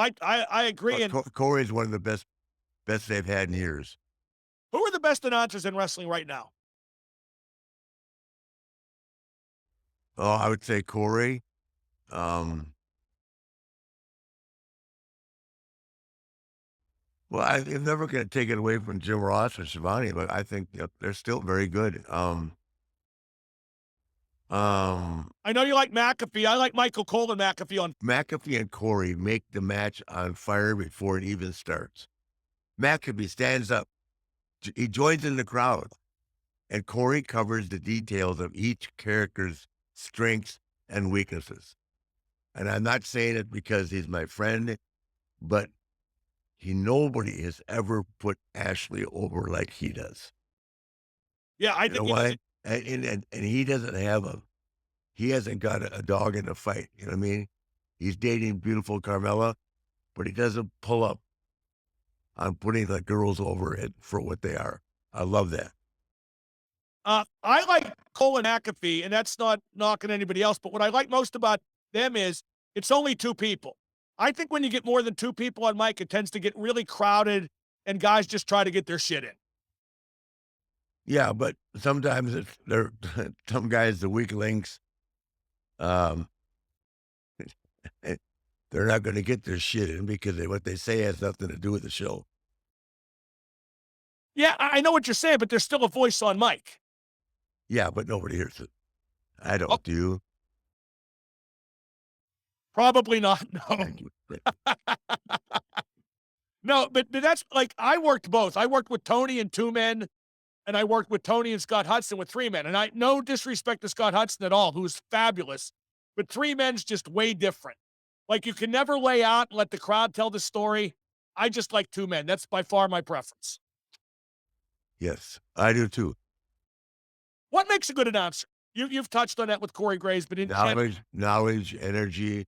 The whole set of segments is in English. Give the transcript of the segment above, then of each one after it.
I agree. And Corey's one of the best they've had in years. who are the best announcers in wrestling right now? Oh, I would say Corey. Um, well, I'm never going to take it away from Jim Ross or Shivani, but I think they're still very good. Um, I know you like McAfee. I like Michael Cole and McAfee on. McAfee and Corey make the match on fire before it even starts. McAfee stands up, he joins in the crowd, and Corey covers the details of each character's strengths and weaknesses. And I'm not saying it because he's my friend, but nobody has ever put Ashley over like he does. Yeah, I You know think why? And he hasn't got a dog in the fight. You know what I mean? He's dating beautiful Carmella, but he doesn't pull up on putting the girls over it for what they are. I love that. I like Cole and McAfee, and that's not knocking anybody else. But what I like most about them is it's only two people. I think when you get more than two people on mic, it tends to get really crowded, and guys just try to get their shit in. Yeah, but sometimes they're some guys, the weak links, um, they're not going to get their shit in because what they say has nothing to do with the show. Yeah, I know what you're saying, but there's still a voice on mic. Yeah, but nobody hears it. I Oh, don't. Do you? probably not. No, Thank you. no, but that's like I worked both. I worked with Tony and two men, and I worked with Tony and Scott Hudson with three men. And I no disrespect to Scott Hudson at all, who's fabulous, but three men's just way different. Like you can never lay out and let the crowd tell the story. I just like two men. That's by far my preference. Yes, I do too. What makes a good announcer? You've touched on that with Corey Graves, but in general, Knowledge, energy,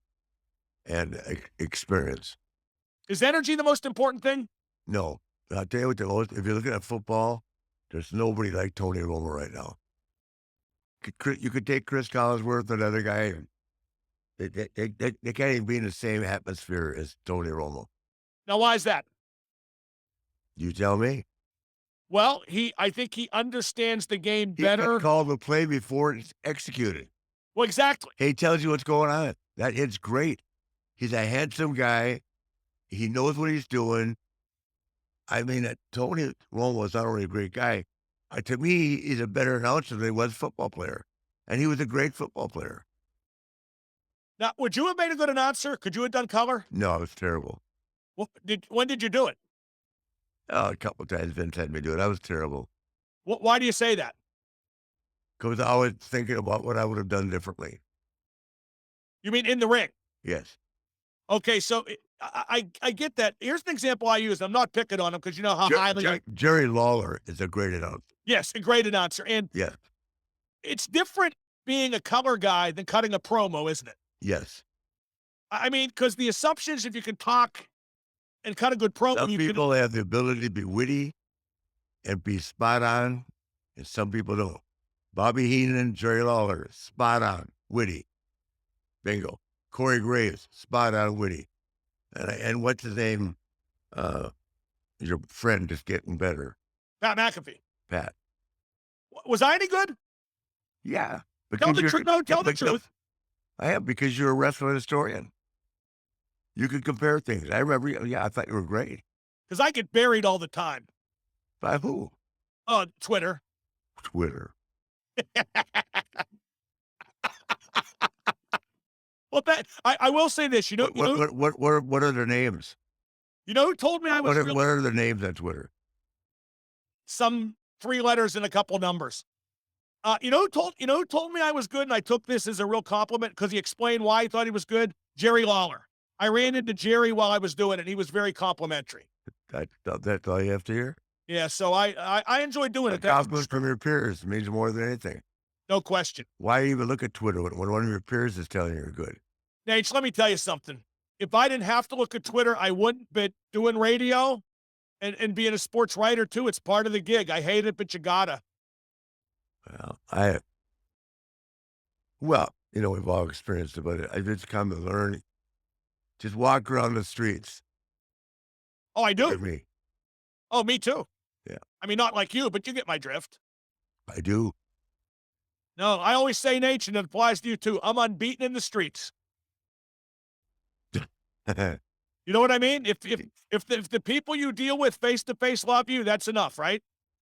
and experience. is energy the most important thing? No, I'll tell you what. If you're looking at football, there's nobody like Tony Romo right now. You could take Chris Collinsworth, another guy. And they can't even be in the same atmosphere as Tony Romo. Now, why is that? You tell me. Well, I think he understands the game He can better. call the play before it's executed. Well, exactly. He tells you what's going on. It's great. He's a handsome guy. He knows what he's doing. I mean, Tony Romo is not only a great guy. To me, he's a better announcer than he was football player, and he was a great football player. Now, would you have made a good announcer? Could you have done color? No, it was terrible. Well, when did you do it? Oh, a couple of times Vince had me do it. I was terrible Why do you say that? because I was thinking about what I would have done differently. You mean in the ring? Yes. Okay, so I get that. Here's an example I use. I'm not picking on him because you know how highly Jerry Lawler is a great announcer. yes, a great announcer. And Yes. it's different being a color guy than cutting a promo, isn't it? Yes. I mean, because the assumptions if you can talk and cut a good promo, Some you can people have the ability to be witty and be spot on, and some people don't. Bobby Heenan, Jerry Lawler, spot on, witty. Bingo. Corey Graves, spot on, witty. And what's his name? Uh, your friend is getting better, Pat McAfee. Pat. Was I any good? Yeah, Tell because the you're. truth. No, Yeah, tell the truth. I am because you're a wrestling historian. You can compare things. I remember. Yeah, I thought you were great. Because I get buried all the time. By who? On Twitter. Twitter. Well, I will say this. What are their names? You know who told me I was What really are their names on Twitter? some three letters and a couple numbers. Who told me I was good, and I took this as a real compliment because he explained why he thought he was good. Jerry Lawler. I ran into Jerry while I was doing it, and he was very complimentary. That's all you have to hear? Yeah, so I enjoy doing A it. That's compliment from your peers means more than anything. no question. Why even look at Twitter when one of your peers is telling you you're good? Nate, let me tell you something. If I didn't have to look at Twitter, I wouldn't. But doing radio and being a sports writer too, it's part of the gig. I hate it, but you gotta. Well, we've all experienced it, but I've just come to learn Just walk around the streets Oh, I with do. me. Oh, me too. Yeah, I mean, not like you, but you get my drift. I do. No, I always say, Nate, and it applies to you too. I'm unbeaten in the streets. You know what I mean? If the people you deal with face to face love you, that's enough, right?